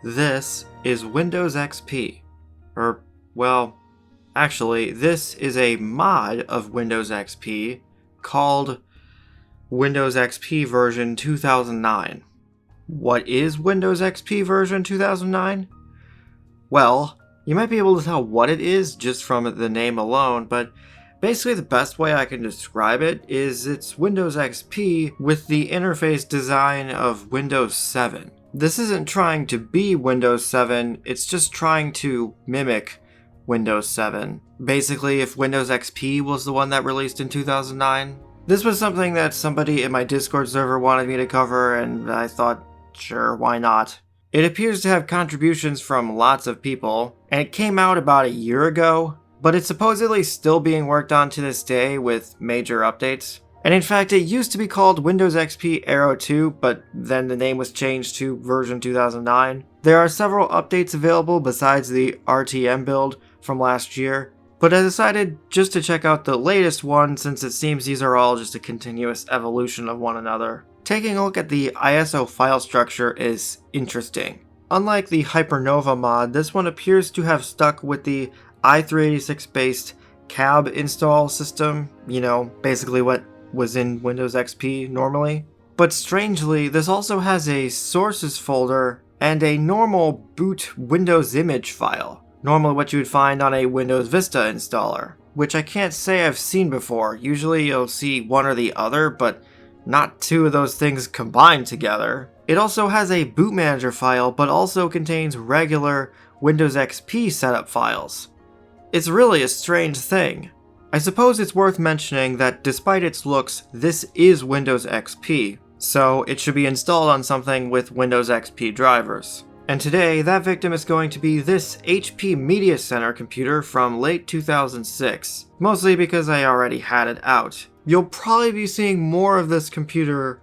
This is Windows XP. Well, actually, this is a mod of Windows XP called Windows XP version 2009. What is Windows XP version 2009? Well, you might be able to tell what it is just from the name alone, but basically the best way I can describe it is it's Windows XP with the interface design of Windows 7. This isn't trying to be Windows 7, it's just trying to mimic Windows 7. Basically, if Windows XP was the one that released in 2009. This was something that somebody in my Discord server wanted me to cover, and I thought, sure, why not? It appears to have contributions from lots of people, and it came out about a year ago, but it's supposedly still being worked on to this day with major updates. And in fact, it used to be called Windows XP Aero 2, but then the name was changed to version 2009. There are several updates available besides the RTM build from last year, but I decided just to check out the latest one since it seems these are all just a continuous evolution of one another. Taking a look at the ISO file structure is interesting. Unlike the Hypernova mod, this one appears to have stuck with the i386 based cab install system, basically what was in Windows XP normally. But strangely, this also has a sources folder and a normal boot Windows image file. Normally what you would find on a Windows Vista installer, which I can't say I've seen before. Usually you'll see one or the other, but not two of those things combined together. It also has a boot manager file, but also contains regular Windows XP setup files. It's really a strange thing. I suppose it's worth mentioning that despite its looks, this is Windows XP, so it should be installed on something with Windows XP drivers. And today, that victim is going to be this HP Media Center computer from late 2006, mostly because I already had it out. You'll probably be seeing more of this computer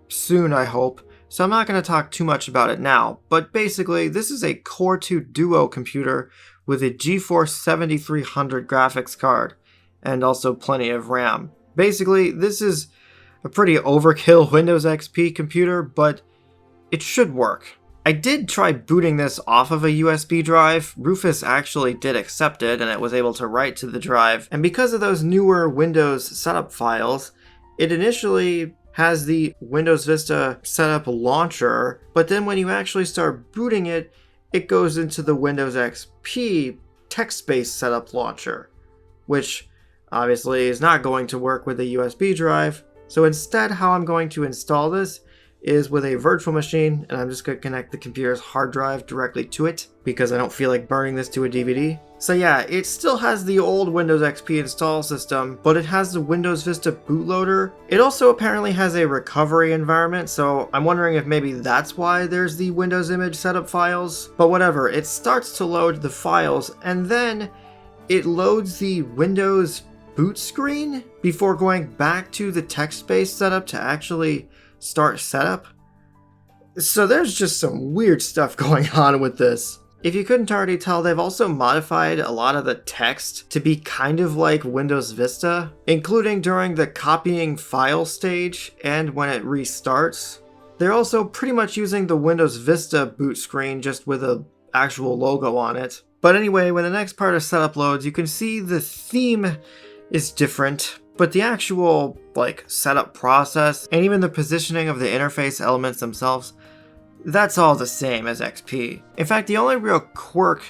soon, I hope, so I'm not going to talk too much about it now, but basically, this is a Core 2 Duo computer with a GeForce 7300 graphics card, and also plenty of RAM. Basically, this is a pretty overkill Windows XP computer, but it should work. I did try booting this off of a USB drive. Rufus actually did accept it, and it was able to write to the drive. And because of those newer Windows setup files, it initially has the Windows Vista setup launcher, but then when you actually start booting it, it goes into the Windows XP text-based setup launcher, which obviously is not going to work with a USB drive. So instead, how I'm going to install this is with a virtual machine, and I'm just going to connect the computer's hard drive directly to it because I don't feel like burning this to a DVD. So yeah, it still has the old Windows XP install system, but it has the Windows Vista bootloader. It also apparently has a recovery environment, so I'm wondering if maybe that's why there's the Windows image setup files. But whatever, it starts to load the files, and then it loads the Windows boot screen before going back to the text-based setup to actually start setup. So there's just some weird stuff going on with this. If you couldn't already tell, they've also modified a lot of the text to be kind of like Windows Vista, including during the copying file stage and when it restarts. They're also pretty much using the Windows Vista boot screen just with an actual logo on it. But anyway, when the next part of setup loads, you can see the theme is different, but the actual setup process and even the positioning of the interface elements themselves, that's all the same as XP. In fact, the only real quirk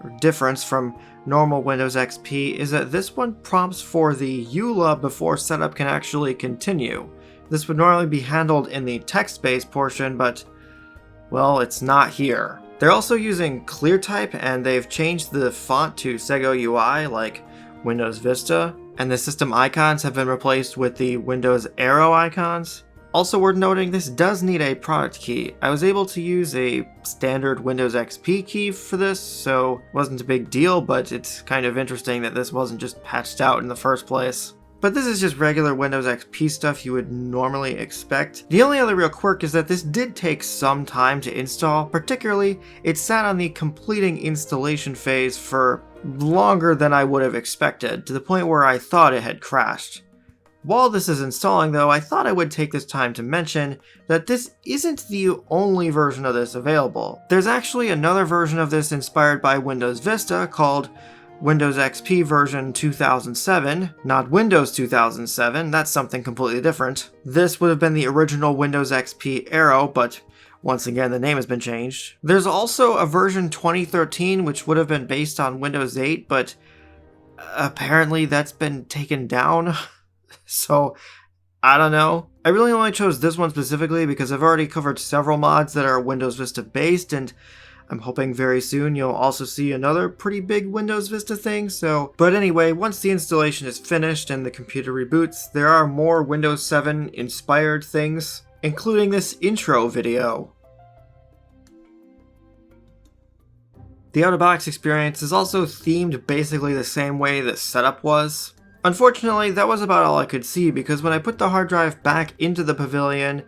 or difference from normal Windows XP is that this one prompts for the EULA before setup can actually continue. This would normally be handled in the text-based portion, but well, it's not here. They're also using ClearType, and they've changed the font to Sego UI like Windows Vista, and the system icons have been replaced with the Windows arrow icons. Also worth noting, this does need a product key. I was able to use a standard Windows XP key for this, so it wasn't a big deal, but it's kind of interesting that this wasn't just patched out in the first place. But this is just regular Windows XP stuff you would normally expect. The only other real quirk is that this did take some time to install, particularly it sat on the completing installation phase for longer than I would have expected, to the point where I thought it had crashed. While this is installing though, I thought I would take this time to mention that this isn't the only version of this available. There's actually another version of this inspired by Windows Vista called Windows XP version 2007, not Windows 2007, that's something completely different. This would have been the original Windows XP Aero, but once again the name has been changed. There's also a version 2013 which would have been based on Windows 8, but apparently that's been taken down. So, I don't know. I really only chose this one specifically because I've already covered several mods that are Windows Vista based, and I'm hoping very soon you'll also see another pretty big Windows Vista thing, but anyway, once the installation is finished and the computer reboots, there are more Windows 7 inspired things, including this intro video. The out-of-box experience is also themed basically the same way the setup was. Unfortunately, that was about all I could see because when I put the hard drive back into the Pavilion,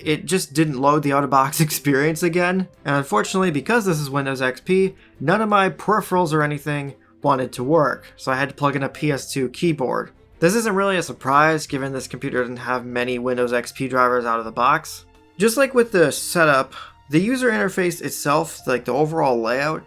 it just didn't load the out-of-box experience again. And unfortunately, because this is Windows XP, none of my peripherals or anything wanted to work, so I had to plug in a PS2 keyboard. This isn't really a surprise given this computer doesn't have many Windows XP drivers out of the box. Just like with the setup, the user interface itself, like the overall layout,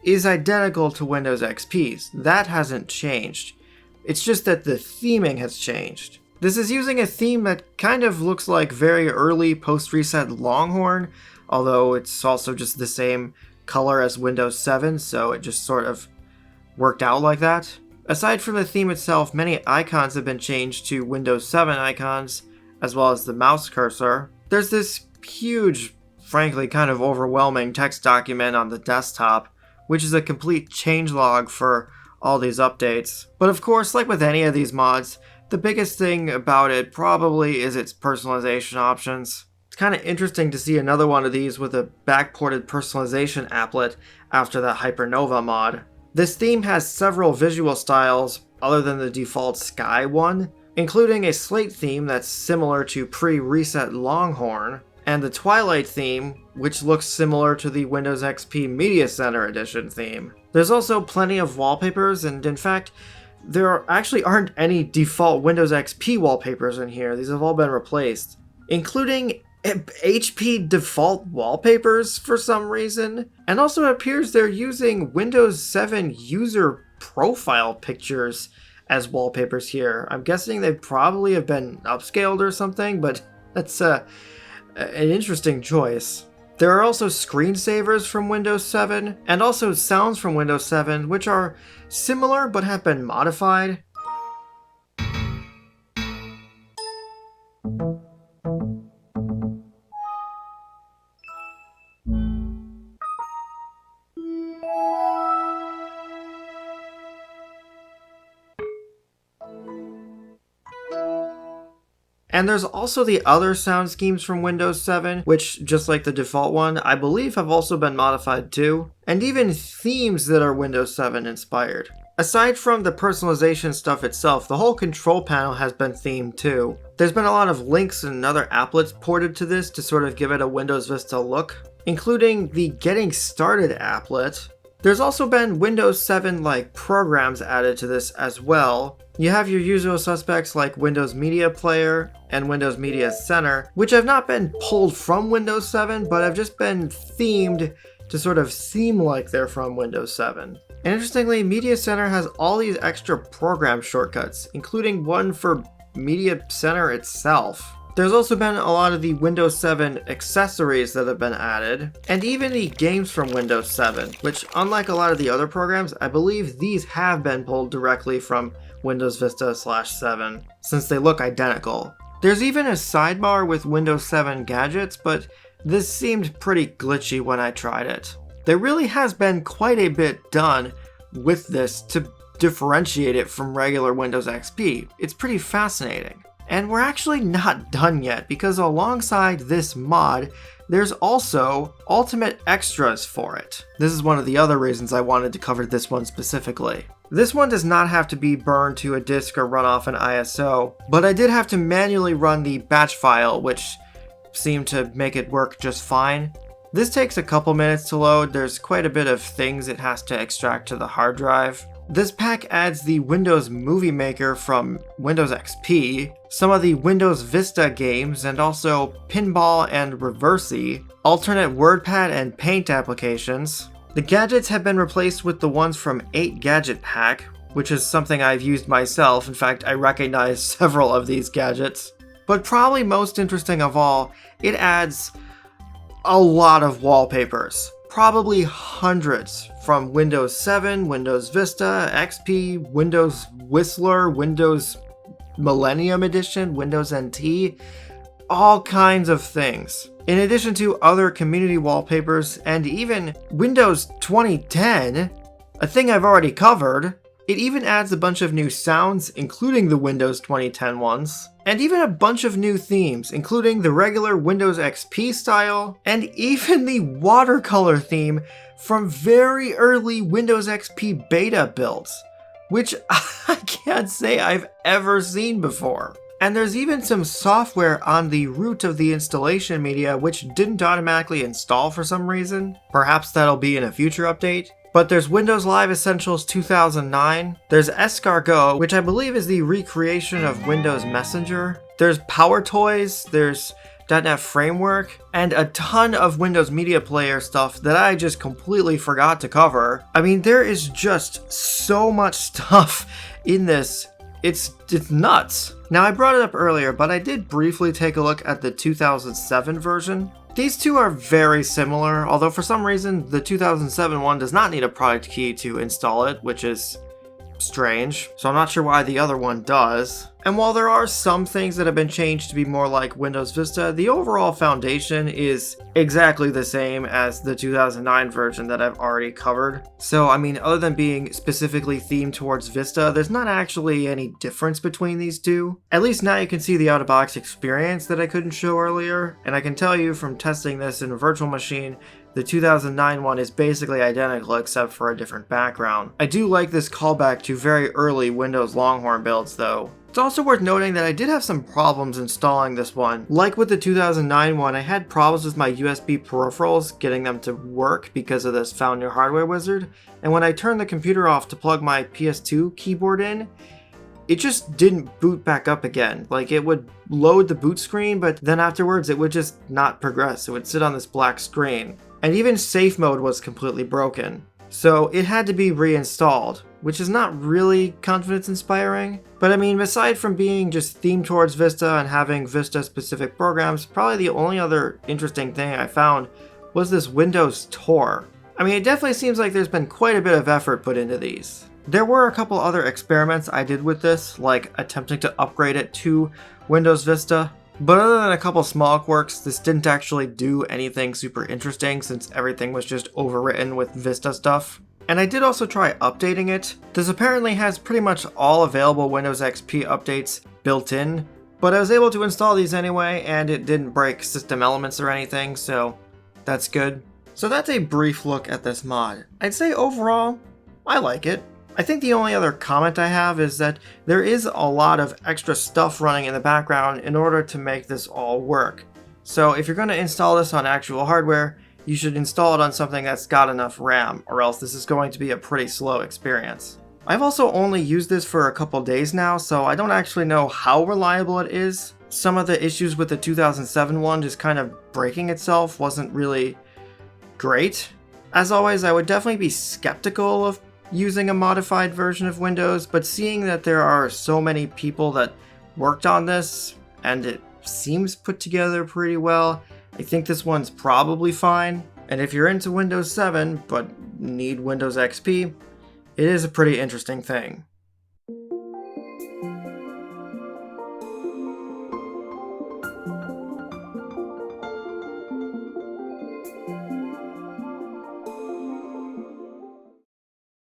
is identical to Windows XP's. That hasn't changed. It's just that the theming has changed. This is using a theme that kind of looks like very early post-reset Longhorn, although it's also just the same color as Windows 7, so it just sort of worked out like that. Aside from the theme itself, many icons have been changed to Windows 7 icons, as well as the mouse cursor. There's this huge, frankly kind of overwhelming text document on the desktop, which is a complete changelog for all these updates. But of course, like with any of these mods, the biggest thing about it probably is its personalization options. It's kind of interesting to see another one of these with a backported personalization applet after the Hypernova mod. This theme has several visual styles other than the default Sky one, including a slate theme that's similar to pre-reset Longhorn, and the Twilight theme, which looks similar to the Windows XP Media Center Edition theme. There's also plenty of wallpapers, and in fact, there actually aren't any default Windows XP wallpapers in here. These have all been replaced, including HP default wallpapers for some reason. And also it appears they're using Windows 7 user profile pictures as wallpapers here. I'm guessing they probably have been upscaled or something, but that's an interesting choice. There are also screensavers from Windows 7, and also sounds from Windows 7, which are similar but have been modified. And there's also the other sound schemes from Windows 7, which, just like the default one, I believe have also been modified too, and even themes that are Windows 7 inspired. Aside from the personalization stuff itself, the whole control panel has been themed too. There's been a lot of links and other applets ported to this to sort of give it a Windows Vista look, including the Getting Started applet. There's also been Windows 7-like programs added to this as well. You have your usual suspects like Windows Media Player and Windows Media Center, which have not been pulled from Windows 7, but have just been themed to sort of seem like they're from Windows 7. And interestingly, Media Center has all these extra program shortcuts, including one for Media Center itself. There's also been a lot of the Windows 7 accessories that have been added, and even the games from Windows 7, which, unlike a lot of the other programs, I believe these have been pulled directly from Windows Vista /7, since they look identical. There's even a sidebar with Windows 7 gadgets, but this seemed pretty glitchy when I tried it. There really has been quite a bit done with this to differentiate it from regular Windows XP. It's pretty fascinating. And we're actually not done yet, because alongside this mod, there's also Ultimate Extras for it. This is one of the other reasons I wanted to cover this one specifically. This one does not have to be burned to a disk or run off an ISO, but I did have to manually run the batch file, which seemed to make it work just fine. This takes a couple minutes to load. There's quite a bit of things it has to extract to the hard drive. This pack adds the Windows Movie Maker from Windows XP, some of the Windows Vista games, and also Pinball and Reversi, alternate WordPad and Paint applications. The gadgets have been replaced with the ones from 8 Gadget Pack, which is something I've used myself. In fact, I recognize several of these gadgets. But probably most interesting of all, it adds a lot of wallpapers. Probably hundreds, from Windows 7, Windows Vista, XP, Windows Whistler, Windows Millennium Edition, Windows NT, all kinds of things. In addition to other community wallpapers and even Windows 2010, a thing I've already covered, it even adds a bunch of new sounds, including the Windows 2010 ones, and even a bunch of new themes, including the regular Windows XP style, and even the watercolor theme from very early Windows XP beta builds, which I can't say I've ever seen before. And there's even some software on the root of the installation media which didn't automatically install for some reason. Perhaps that'll be in a future update. But there's Windows Live Essentials 2009, there's Escargot, which I believe is the recreation of Windows Messenger, there's PowerToys, there's .NET Framework, and a ton of Windows Media Player stuff that I just completely forgot to cover. I mean, there is just so much stuff in this. It's nuts. Now, I brought it up earlier, but I did briefly take a look at the 2007 version. These two are very similar, although for some reason the 2007 one does not need a product key to install it, which is strange, so I'm not sure why the other one does. And while there are some things that have been changed to be more like Windows Vista, the overall foundation is exactly the same as the 2009 version that I've already covered. So, I mean, other than being specifically themed towards Vista, there's not actually any difference between these two. At least now you can see the out-of-box experience that I couldn't show earlier, and I can tell you from testing this in a virtual machine, the 2009 one is basically identical except for a different background. I do like this callback to very early Windows Longhorn builds though. It's also worth noting that I did have some problems installing this one. Like with the 2009 one, I had problems with my USB peripherals getting them to work because of this Found New Hardware wizard, and when I turned the computer off to plug my PS2 keyboard in, it just didn't boot back up again. Like, it would load the boot screen, but then afterwards it would just not progress. It would sit on this black screen. And even safe mode was completely broken. So it had to be reinstalled, which is not really confidence inspiring. But I mean, aside from being just themed towards Vista and having Vista specific programs, probably the only other interesting thing I found was this Windows Tor. I mean, it definitely seems like there's been quite a bit of effort put into these. There were a couple other experiments I did with this, like attempting to upgrade it to Windows Vista. But other than a couple small quirks, this didn't actually do anything super interesting since everything was just overwritten with Vista stuff. And I did also try updating it. This apparently has pretty much all available Windows XP updates built in, but I was able to install these anyway, and it didn't break system elements or anything, so that's good. So that's a brief look at this mod. I'd say overall, I like it. I think the only other comment I have is that there is a lot of extra stuff running in the background in order to make this all work. So if you're going to install this on actual hardware, you should install it on something that's got enough RAM, or else this is going to be a pretty slow experience. I've also only used this for a couple days now, so I don't actually know how reliable it is. Some of the issues with the 2007 one just kind of breaking itself wasn't really great. As always, I would definitely be skeptical of using a modified version of Windows, but seeing that there are so many people that worked on this and it seems put together pretty well, I think this one's probably fine. And if you're into Windows 7 but need Windows XP, it is a pretty interesting thing.